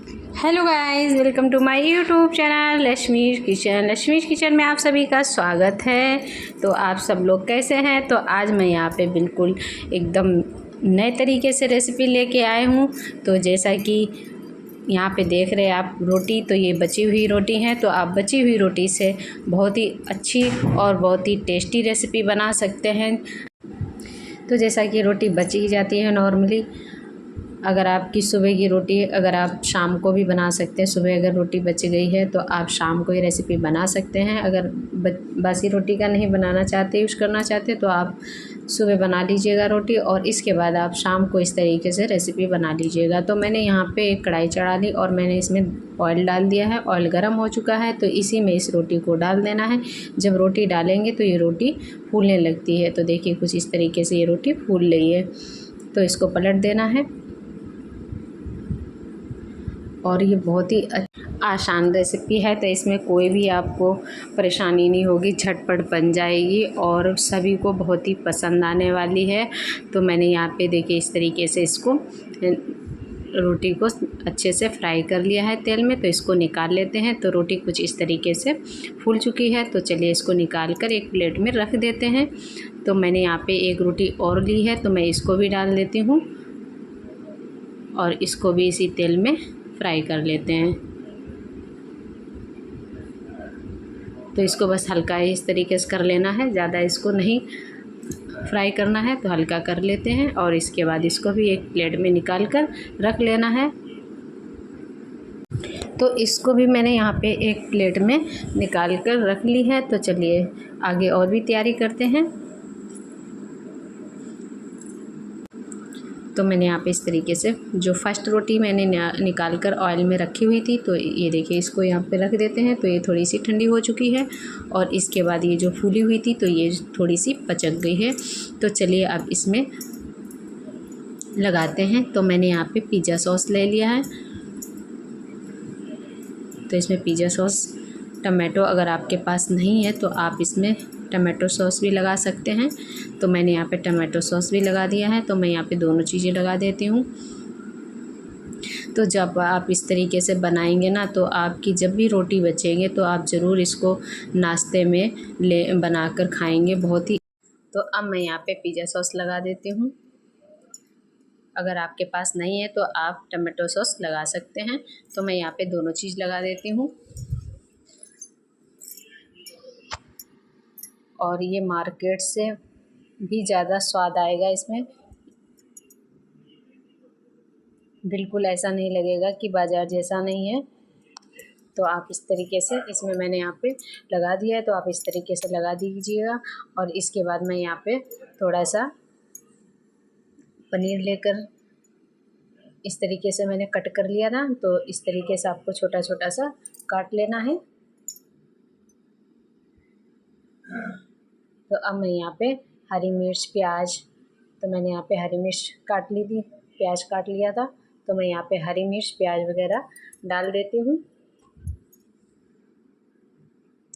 Hello guys, welcome to my YouTube channel Lakshmi's kitchen. Lakshmi's kitchen में आप सभी का स्वागत है। तो आप सब लोग कैसे हैं? तो आज मैं यहाँ पे बिल्कुल एकदम नए तरीके से रेसिपी लेके आए हूँ। तो जैसा कि यहाँ पे देख रहे हैं आप रोटी, तो ये बची हुई रोटी है। तो आप बची हुई रोटी से बहुत ही अच्छी और बहुत ही टेस्टी रेसिपी बना सकते हैं। तो जैसा कि रोटी बची ही जाती है नॉर्मली, अगर आपकी सुबह की रोटी अगर आप शाम को भी बना सकते हैं। सुबह अगर रोटी बच गई है तो आप शाम को ये रेसिपी बना सकते हैं। अगर बासी रोटी का नहीं बनाना चाहते, यूज़ करना चाहते, तो आप सुबह बना लीजिएगा रोटी और इसके बाद आप शाम को इस तरीके से रेसिपी बना लीजिएगा। तो मैंने यहाँ पे एक कढ़ाई चढ़ा ली और मैंने इसमें ऑयल डाल दिया है। ऑयल गर्म हो चुका है तो इसी में इस रोटी को डाल देना है। जब रोटी डालेंगे तो ये रोटी फूलने लगती है। तो देखिए कुछ इस तरीके से ये रोटी फूल रही है। तो इसको पलट देना है और ये बहुत ही आसान रेसिपी है। तो इसमें कोई भी आपको परेशानी नहीं होगी, झटपट बन जाएगी और सभी को बहुत ही पसंद आने वाली है। तो मैंने यहाँ पे देखिए इस तरीके से इसको रोटी को अच्छे से फ्राई कर लिया है तेल में। तो इसको निकाल लेते हैं। तो रोटी कुछ इस तरीके से फूल चुकी है। तो चलिए इसको निकाल कर एक प्लेट में रख देते हैं। तो मैंने यहाँ पे एक रोटी और ली है, तो मैं इसको भी डाल देती हूँ और इसको भी इसी तेल में फ्राई कर लेते हैं। तो इसको बस हल्का इस तरीके से कर लेना है, ज़्यादा इसको नहीं फ्राई करना है। तो हल्का कर लेते हैं और इसके बाद इसको भी एक प्लेट में निकाल कर रख लेना है। तो इसको भी मैंने यहाँ पे एक प्लेट में निकाल कर रख ली है। तो चलिए आगे और भी तैयारी करते हैं। तो मैंने यहाँ पे इस तरीके से जो फर्स्ट रोटी मैंने निकाल कर ऑयल में रखी हुई थी, तो ये देखिए इसको यहाँ पे रख देते हैं। तो ये थोड़ी सी ठंडी हो चुकी है और इसके बाद ये जो फूली हुई थी तो ये थोड़ी सी पचक गई है। तो चलिए अब इसमें लगाते हैं। तो मैंने यहाँ पे पिज़्ज़ा सॉस ले लिया है। तो इसमें पिज़्ज़ा सॉस, टमाटो अगर आपके पास नहीं है तो आप इसमें टमाटो सॉस भी लगा सकते हैं। तो मैंने यहाँ पे टमाटो सॉस भी लगा दिया है। तो मैं यहाँ पे दोनों चीज़ें लगा देती हूँ। तो जब आप इस तरीके से बनाएंगे ना, तो आपकी जब भी रोटी बचेंगे तो आप ज़रूर इसको नाश्ते में बनाकर खाएंगे बहुत ही। तो अब मैं यहाँ पे पिज़्ज़ा सॉस लगा देती हूँ। अगर आपके पास नहीं है तो आप टमाटो सॉस लगा सकते हैं। तो मैं यहाँ पे दोनों चीज़ लगा देती हूँ और ये मार्केट से भी ज़्यादा स्वाद आएगा इसमें। बिल्कुल ऐसा नहीं लगेगा कि बाज़ार जैसा नहीं है। तो आप इस तरीके से इसमें मैंने यहाँ पे लगा दिया है। तो आप इस तरीके से लगा दीजिएगा और इसके बाद मैं यहाँ पे थोड़ा सा पनीर लेकर इस तरीके से मैंने कट कर लिया था। तो इस तरीके से आपको छोटा छोटा सा काट लेना है। तो अब मैं यहाँ पे हरी मिर्च, प्याज, तो मैंने यहाँ पे हरी मिर्च काट ली थी, प्याज काट लिया था। तो मैं यहाँ पे हरी मिर्च, प्याज वगैरह डाल देती हूँ।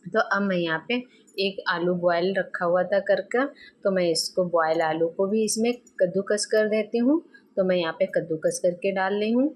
तो अब मैं यहाँ पे एक आलू बॉयल रखा हुआ था करके, तो मैं इसको बॉयल आलू को भी इसमें कद्दूकस कर देती हूँ। तो मैं यहाँ पे कद्दूकस करके डाल रही हूँ।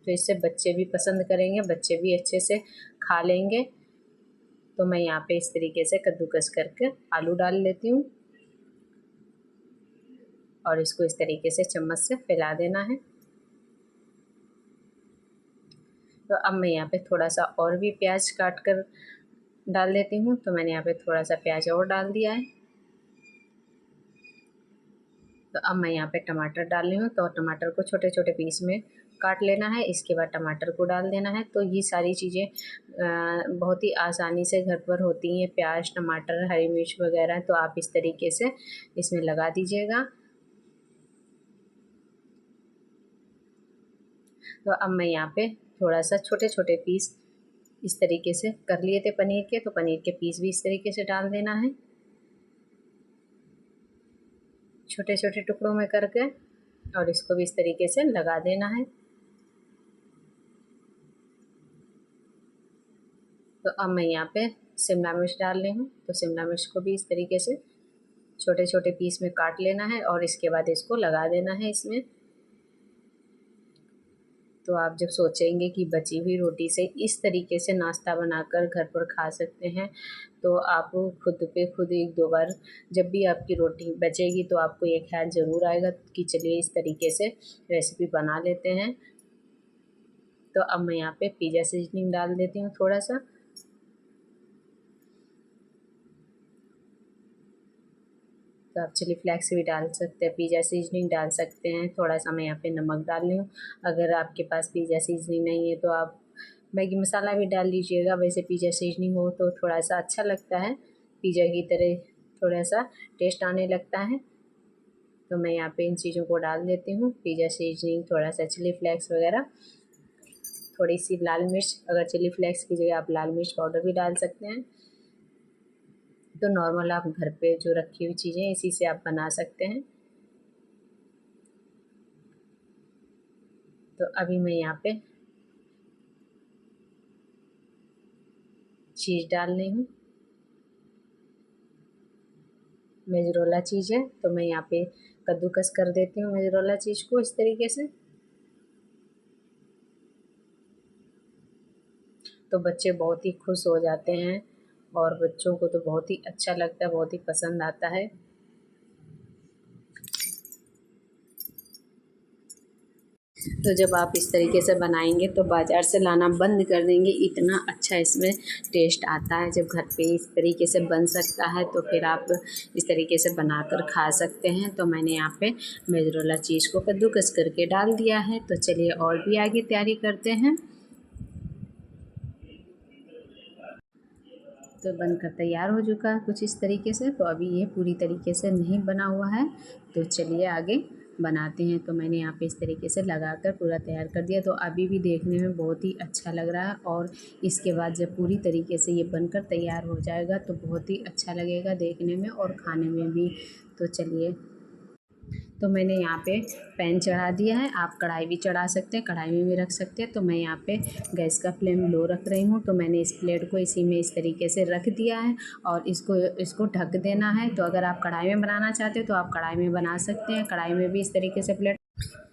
तो इससे बच्चे भी पसंद करेंगे, बच्चे भी अच्छे से खा लेंगे। तो मैं यहाँ पे इस तरीके से कद्दूकस करके आलू डाल लेती हूँ और इसको इस तरीके से चम्मच से फैला देना है। तो अब मैं यहाँ पे थोड़ा सा और भी प्याज काट कर डाल देती हूँ। तो मैंने यहाँ पे थोड़ा सा प्याज और डाल दिया है। तो अब मैं यहाँ पे टमाटर डाल रही हूँ। तो टमाटर को छोटे छोटे पीस में काट लेना है। इसके बाद टमाटर को डाल देना है। तो ये सारी चीज़ें बहुत ही आसानी से घर पर होती हैं, प्याज, टमाटर, हरी मिर्च वगैरह। तो आप इस तरीके से इसमें लगा दीजिएगा। तो अब मैं यहाँ पे थोड़ा सा छोटे छोटे पीस इस तरीके से कर लिए थे पनीर के, तो पनीर के पीस भी इस तरीके से डाल देना है, छोटे छोटे टुकड़ों में करके, और इसको भी इस तरीके से लगा देना है। तो अब मैं यहाँ पे शिमला मिर्च डाल रही हूँ। तो शिमला मिर्च को भी इस तरीके से छोटे छोटे पीस में काट लेना है और इसके बाद इसको लगा देना है इसमें। तो आप जब सोचेंगे कि बची हुई रोटी से इस तरीके से नाश्ता बनाकर घर पर खा सकते हैं, तो आप खुद पे खुद एक दो बार जब भी आपकी रोटी बचेगी तो आपको ये ख्याल ज़रूर आएगा कि चलिए इस तरीके से रेसिपी बना लेते हैं। तो अब मैं यहाँ पे पिज़्ज़ा सीजनिंग डाल देती हूँ थोड़ा सा। तो आप चिली फ्लेक्स भी डाल सकते हैं, पिज़्ज़ा सीजनिंग डाल सकते हैं। थोड़ा सा मैं यहाँ पे नमक डाल रही हूँ। अगर आपके पास पिज़्ज़ा सीजनिंग नहीं है तो आप मैगी मसाला भी डाल लीजिएगा। वैसे पिज़्ज़ा सीजनिंग हो तो थोड़ा सा अच्छा लगता है, पिज़्ज़ा की तरह थोड़ा सा टेस्ट आने लगता है। तो मैं यहाँ पे इन चीज़ों को डाल देती हूँ, पिज़्ज़ा सीजनिंग, थोड़ा सा चिली फ्लेक्स वगैरह, थोड़ी सी लाल मिर्च, अगर चिली फ्लेक्स की जगह आप लाल मिर्च पाउडर भी डाल सकते हैं। तो नॉर्मल आप घर पे जो रखी हुई चीज़ें इसी से आप बना सकते हैं। तो अभी मैं यहाँ पे चीज़ डाल रही हूँ, मोज़रेला चीज़ है तो मैं यहाँ पे कद्दूकस कर देती हूँ मोज़रेला चीज़ को इस तरीके से। तो बच्चे बहुत ही खुश हो जाते हैं और बच्चों को तो बहुत ही अच्छा लगता है, बहुत ही पसंद आता है। तो जब आप इस तरीके से बनाएंगे तो बाज़ार से लाना बंद कर देंगे, इतना अच्छा इसमें टेस्ट आता है। जब घर पे इस तरीके से बन सकता है तो फिर आप इस तरीके से बनाकर खा सकते हैं। तो मैंने यहाँ पे मोज़रेला चीज़ को कद्दूकस करके डाल दिया है। तो चलिए और भी आगे तैयारी करते हैं। तो बनकर तैयार हो चुका है कुछ इस तरीके से। तो अभी ये पूरी तरीके से नहीं बना हुआ है, तो चलिए आगे बनाते हैं। तो मैंने यहाँ पे इस तरीके से लगाकर पूरा तैयार कर दिया। तो अभी भी देखने में बहुत ही अच्छा लग रहा है और इसके बाद जब पूरी तरीके से ये बनकर तैयार हो जाएगा तो बहुत ही अच्छा लगेगा देखने में और खाने में भी। तो चलिए, तो मैंने यहाँ पे पैन चढ़ा दिया है, आप कढ़ाई भी चढ़ा सकते हैं, कढ़ाई में भी रख सकते हैं। तो मैं यहाँ पे गैस का फ्लेम लो रख रही हूँ। तो मैंने इस प्लेट को इसी में इस तरीके से रख दिया है और इसको ढक देना है। तो अगर आप कढ़ाई में बनाना चाहते हो तो आप कढ़ाई में बना सकते हैं, कढ़ाई में भी इस तरीके से प्लेट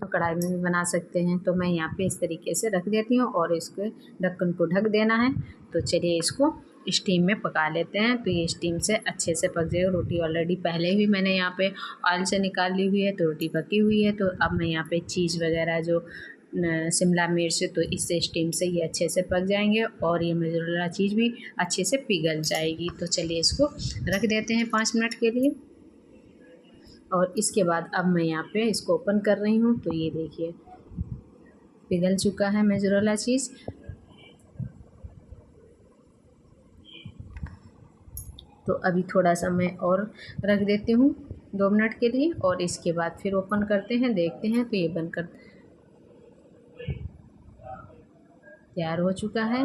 तो कढ़ाई में भी बना सकते हैं। तो मैं यहाँ पे इस तरीके से रख देती हूँ और इसको ढक्कन को ढक देना है। तो चलिए इसको स्टीम में पका लेते हैं। तो ये स्टीम से अच्छे से पक जाएगा। रोटी ऑलरेडी पहले ही मैंने यहाँ पे ऑयल से निकाल ली हुई है, तो रोटी पकी हुई है। तो अब मैं यहाँ पे चीज़ वगैरह जो शिमला मिर्च, तो इससे स्टीम से ये अच्छे से पक जाएंगे और ये मोज़रेला चीज़ भी अच्छे से पिघल जाएगी। तो चलिए इसको रख देते हैं 5 मिनट के लिए। और इसके बाद अब मैं यहाँ पे इसको ओपन कर रही हूँ। तो ये देखिए पिघल चुका है मोज़रेला चीज़। तो अभी थोड़ा सा मैं और रख देती हूँ 2 मिनट के लिए और इसके बाद फिर ओपन करते हैं, देखते हैं। तो ये बनकर तैयार हो चुका है।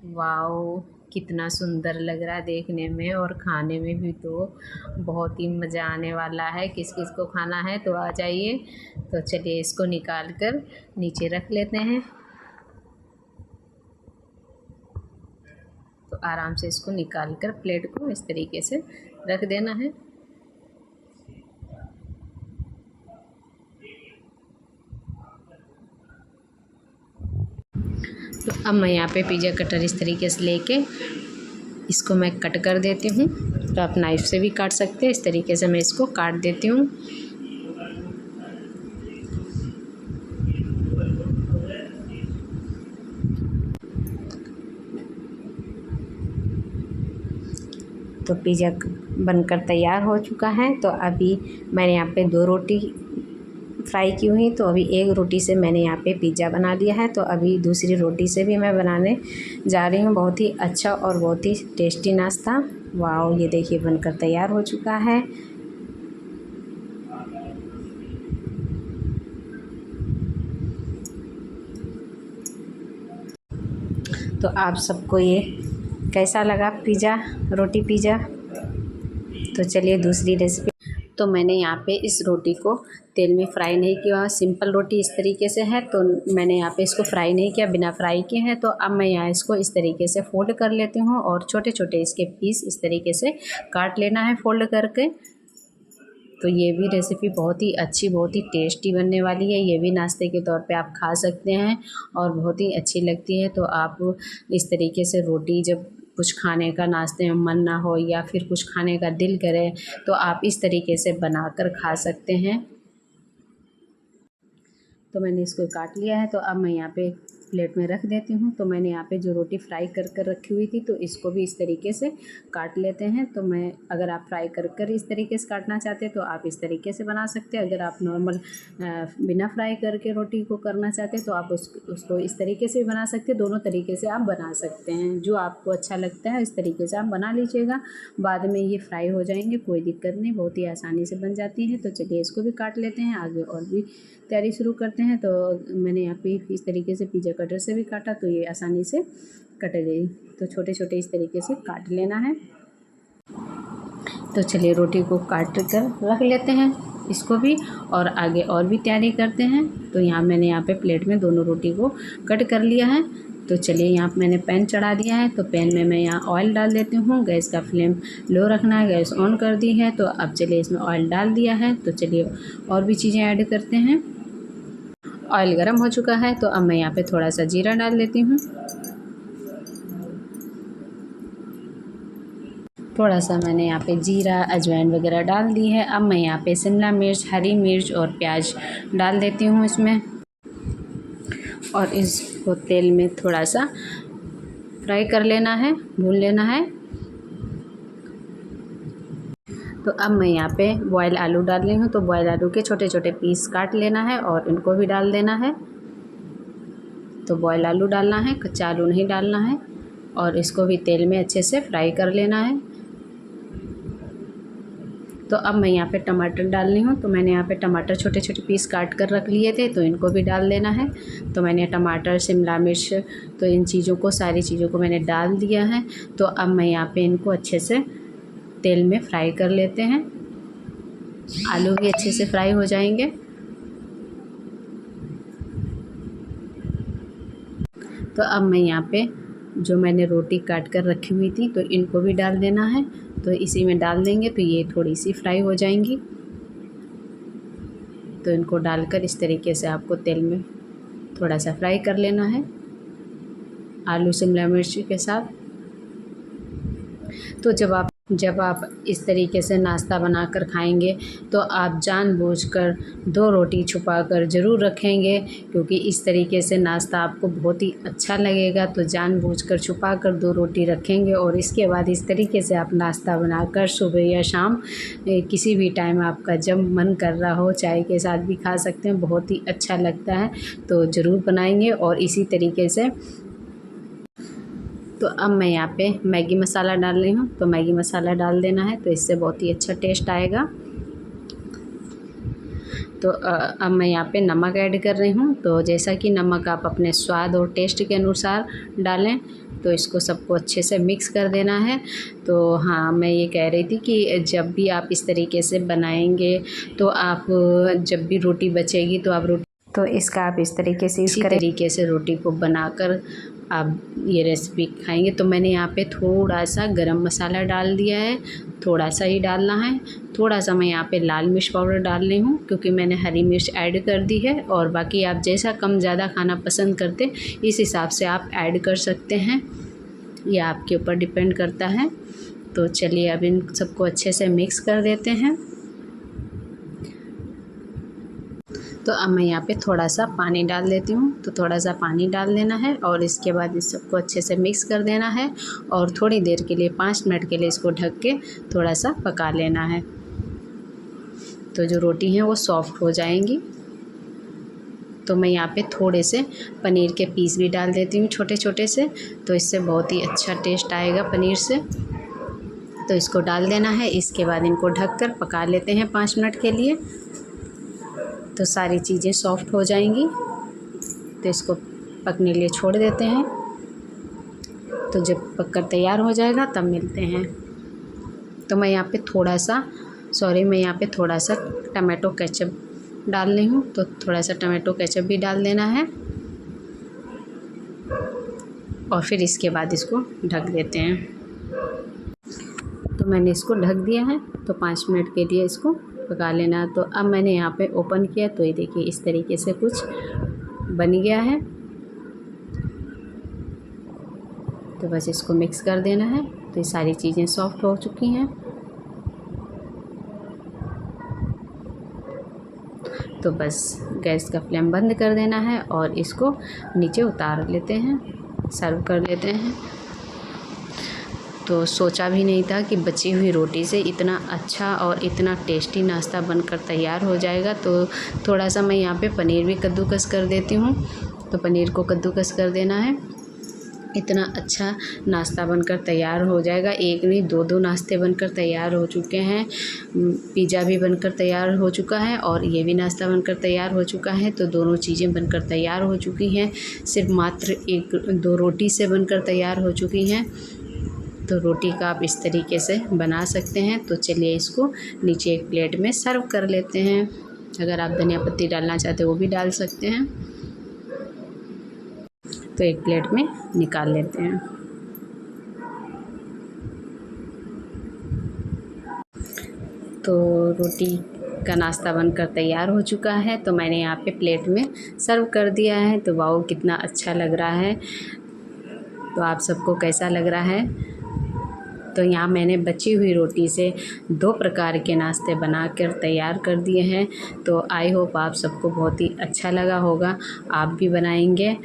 वाओ, कितना सुंदर लग रहा है देखने में और खाने में भी। तो बहुत ही मज़ा आने वाला है। किस किस को खाना है तो आ जाइए। तो चलिए इसको निकाल कर नीचे रख लेते हैं। तो आराम से इसको निकाल कर प्लेट को इस तरीके से रख देना है। तो अब मैं यहाँ पे पिज़्ज़ा कटर इस तरीके से लेके इसको मैं कट कर देती हूँ। तो आप नाइफ़ से भी काट सकते हैं। इस तरीके से मैं इसको काट देती हूँ। तो पिज़्ज़ा बनकर तैयार हो चुका है। तो अभी मैंने यहाँ पे 2 रोटी फ्राई की हुई, तो अभी एक रोटी से मैंने यहाँ पे पिज़्ज़ा बना लिया है। तो अभी दूसरी रोटी से भी मैं बनाने जा रही हूँ। बहुत ही अच्छा और बहुत ही टेस्टी नाश्ता। वाओ, ये देखिए बनकर तैयार हो चुका है। तो आप सबको ये कैसा लगा पिज़्ज़ा, रोटी पिज़्ज़ा। तो चलिए दूसरी रेसिपी। तो मैंने यहाँ पे इस रोटी को तेल में फ्राई नहीं किया, सिंपल रोटी इस तरीके से है। तो मैंने यहाँ पे इसको फ्राई नहीं किया, बिना फ्राई किए हैं। तो अब मैं यहाँ इसको इस तरीके से फोल्ड कर लेती हूँ और छोटे छोटे इसके पीस इस तरीके से काट लेना है फोल्ड करके। तो ये भी रेसिपी बहुत ही अच्छी, बहुत ही टेस्टी बनने वाली है। ये भी नाश्ते के तौर पे आप खा सकते हैं और बहुत ही अच्छी लगती है। तो आप इस तरीके से रोटी, जब कुछ खाने का नाश्ते में मन ना हो या फिर कुछ खाने का दिल करे, तो आप इस तरीके से बनाकर खा सकते हैं। तो मैंने इसको काट लिया है। तो अब मैं यहाँ पे प्लेट में रख देती हूँ। तो मैंने यहाँ पे जो रोटी फ्राई कर कर रखी हुई थी, तो इसको भी इस तरीके से काट लेते हैं। तो मैं, अगर आप फ्राई कर कर इस तरीके से काटना चाहते हैं तो आप इस तरीके से बना सकते हैं। अगर आप नॉर्मल बिना फ्राई करके रोटी को करना चाहते हैं तो आप उसको इस तरीके से भी बना सकते हैं। दोनों तरीके से आप बना सकते हैं, जो आपको अच्छा लगता है इस तरीके से आप बना लीजिएगा। बाद में ये फ्राई हो जाएंगे, कोई दिक्कत नहीं, बहुत ही आसानी से बन जाती है। तो चलिए इसको भी काट लेते हैं, आगे और भी तैयारी शुरू करते हैं। तो मैंने यहाँ पे इस तरीके से पिज़्ज़ा कटर से भी काटा, तो ये आसानी से कट गई। तो छोटे छोटे इस तरीके से काट लेना है। तो चलिए रोटी को काट कर रख लेते हैं इसको भी, और आगे और भी तैयारी करते हैं। तो मैंने यहाँ पे प्लेट में दोनों रोटी को कट कर लिया है। तो चलिए यहाँ पे मैंने पैन चढ़ा दिया है। तो पैन में मैं यहाँ ऑयल डाल देती हूँ। गैस का फ्लेम लो रखना है, गैस ऑन कर दी है। तो अब चलिए इसमें ऑयल डाल दिया है। तो चलिए और भी चीज़ें ऐड करते हैं। ऑयल गर्म हो चुका है। तो अब मैं यहाँ पे थोड़ा सा जीरा डाल देती हूँ। थोड़ा सा मैंने यहाँ पे जीरा, अजवाइन वगैरह डाल दी है। अब मैं यहाँ पे शिमला मिर्च, हरी मिर्च और प्याज डाल देती हूँ इसमें, और इसको तेल में थोड़ा सा फ्राई कर लेना है, भून लेना है। तो अब मैं यहाँ पे बॉयल आलू डाल रही हूँ। तो बॉयल आलू के छोटे छोटे पीस काट लेना है और इनको भी डाल देना है। तो बॉयल आलू डालना है, कच्चा आलू नहीं डालना है, और इसको भी तेल में अच्छे से फ्राई कर लेना है। तो अब मैं यहाँ पे टमाटर डाल रही हूँ। तो मैंने यहाँ पे टमाटर छोटे छोटे पीस काट कर रख लिए थे, तो इनको भी डाल देना है। तो मैंने टमाटर, शिमला मिर्च, तो इन चीज़ों को, सारी चीज़ों को मैंने डाल दिया है। तो अब मैं यहाँ पे इनको अच्छे से तेल में फ्राई कर लेते हैं। आलू भी अच्छे से फ्राई हो जाएंगे। तो अब मैं यहाँ पे जो मैंने रोटी काट कर रखी हुई थी, तो इनको भी डाल देना है। तो इसी में डाल देंगे तो ये थोड़ी सी फ्राई हो जाएंगी। तो इनको डालकर इस तरीके से आपको तेल में थोड़ा सा फ्राई कर लेना है, आलू शिमला मिर्च के साथ। तो जब आप इस तरीके से नाश्ता बनाकर खाएंगे, तो आप जानबूझकर 2 रोटी छुपाकर ज़रूर रखेंगे, क्योंकि इस तरीके से नाश्ता आपको बहुत ही अच्छा लगेगा। तो जानबूझकर छुपाकर 2 रोटी रखेंगे, और इसके बाद इस तरीके से आप नाश्ता बनाकर सुबह या शाम किसी भी टाइम आपका जब मन कर रहा हो, चाय के साथ भी खा सकते हैं, बहुत ही अच्छा लगता है। तो ज़रूर बनाएंगे। और इसी तरीके से, तो अब मैं यहाँ पे मैगी मसाला डाल रही हूँ। तो मैगी मसाला डाल देना है, तो इससे बहुत ही अच्छा टेस्ट आएगा। तो अब मैं यहाँ पे नमक ऐड कर रही हूँ। तो जैसा कि नमक आप अपने स्वाद और टेस्ट के अनुसार डालें। तो इसको सबको अच्छे से मिक्स कर देना है। तो हाँ, मैं ये कह रही थी कि जब भी आप इस तरीके से बनाएंगे, तो आप जब भी रोटी बचेगी तो आप तो इसका आप इस तरीके से, इसी तरीके से रोटी को बनाकर आप ये रेसिपी खाएंगे। तो मैंने यहाँ पे थोड़ा सा गरम मसाला डाल दिया है, थोड़ा सा ही डालना है। थोड़ा सा मैं यहाँ पे लाल मिर्च पाउडर डाल रही हूँ, क्योंकि मैंने हरी मिर्च ऐड कर दी है। और बाकी आप जैसा कम ज़्यादा खाना पसंद करते, इस हिसाब से आप ऐड कर सकते हैं, यह आपके ऊपर डिपेंड करता है। तो चलिए अब इन सबको अच्छे से मिक्स कर देते हैं। तो अब मैं यहाँ पे थोड़ा सा पानी डाल देती हूँ। तो थोड़ा सा पानी डाल देना है, और इसके बाद इस सबको अच्छे से मिक्स कर देना है, और थोड़ी देर के लिए 5 मिनट के लिए इसको ढक के थोड़ा सा पका लेना है। तो जो रोटी हैं वो सॉफ्ट हो जाएंगी। तो मैं यहाँ पे थोड़े से पनीर के पीस भी डाल देती हूँ, छोटे छोटे से। तो इससे बहुत ही अच्छा टेस्ट आएगा पनीर से। तो इसको डाल देना है। इसके बाद इनको ढक कर पका लेते हैं 5 मिनट के लिए। तो सारी चीज़ें सॉफ्ट हो जाएंगी। तो इसको पकने लिए छोड़ देते हैं। तो जब पककर तैयार हो जाएगा तब मिलते हैं। तो मैं यहाँ पे थोड़ा सा टमाटो केचप डाल रही हूँ। तो थोड़ा सा टमाटो केचप भी डाल देना है, और फिर इसके बाद इसको ढक देते हैं। तो मैंने इसको ढक दिया है। तो 5 मिनट के लिए इसको पका लेना। तो अब मैंने यहाँ पे ओपन किया तो ये देखिए इस तरीके से कुछ बन गया है। तो बस इसको मिक्स कर देना है। तो ये सारी चीज़ें सॉफ्ट हो चुकी हैं। तो बस गैस का फ्लेम बंद कर देना है और इसको नीचे उतार लेते हैं, सर्व कर लेते हैं। तो सोचा भी नहीं था कि बची हुई रोटी से इतना अच्छा और इतना टेस्टी नाश्ता बनकर तैयार हो जाएगा। तो थोड़ा सा मैं यहाँ पे पनीर भी कद्दूकस कर देती हूँ। तो पनीर को कद्दूकस कर देना है। इतना अच्छा नाश्ता बनकर तैयार हो जाएगा। एक नहीं दो नाश्ते बनकर तैयार हो चुके हैं। पिज़्ज़ा भी बनकर तैयार हो चुका है और ये भी नाश्ता बनकर तैयार हो चुका है। तो दोनों चीज़ें बनकर तैयार हो चुकी हैं। सिर्फ मात्र 1-2 रोटी से बनकर तैयार हो चुकी हैं। तो रोटी का आप इस तरीके से बना सकते हैं। तो चलिए इसको नीचे एक प्लेट में सर्व कर लेते हैं। अगर आप धनिया पत्ती डालना चाहते हो वो भी डाल सकते हैं। तो एक प्लेट में निकाल लेते हैं। तो रोटी का नाश्ता बनकर तैयार हो चुका है। तो मैंने यहाँ पे प्लेट में सर्व कर दिया है। तो वाओ कितना अच्छा लग रहा है। तो आप सबको कैसा लग रहा है? तो यहाँ मैंने बची हुई रोटी से 2 प्रकार के नाश्ते बनाकर तैयार कर दिए हैं। तो आई होप आप सबको बहुत ही अच्छा लगा होगा। आप भी बनाएंगे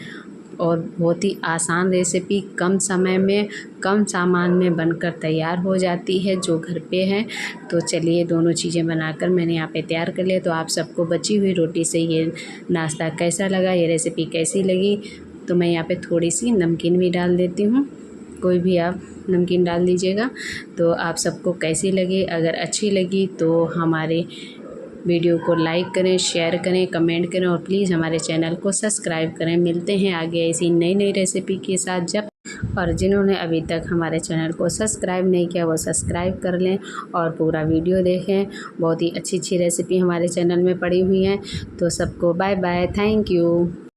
और बहुत ही आसान रेसिपी, कम समय में कम सामान में बनकर तैयार हो जाती है जो घर पे है। तो चलिए दोनों चीज़ें बनाकर मैंने यहाँ पे तैयार कर लिया। तो आप सबको बची हुई रोटी से ये नाश्ता कैसा लगा, ये रेसिपी कैसी लगी? तो मैं यहाँ पे थोड़ी सी नमकीन भी डाल देती हूँ। कोई भी आप नमकीन डाल दीजिएगा। तो आप सबको कैसी लगी? अगर अच्छी लगी तो हमारे वीडियो को लाइक करें, शेयर करें, कमेंट करें और प्लीज़ हमारे चैनल को सब्सक्राइब करें। मिलते हैं आगे ऐसी नई रेसिपी के साथ। जब और जिन्होंने अभी तक हमारे चैनल को सब्सक्राइब नहीं किया वो सब्सक्राइब कर लें और पूरा वीडियो देखें। बहुत ही अच्छी रेसिपी हमारे चैनल में पड़ी हुई हैं। तो सबको बाय बाय, थैंक यू।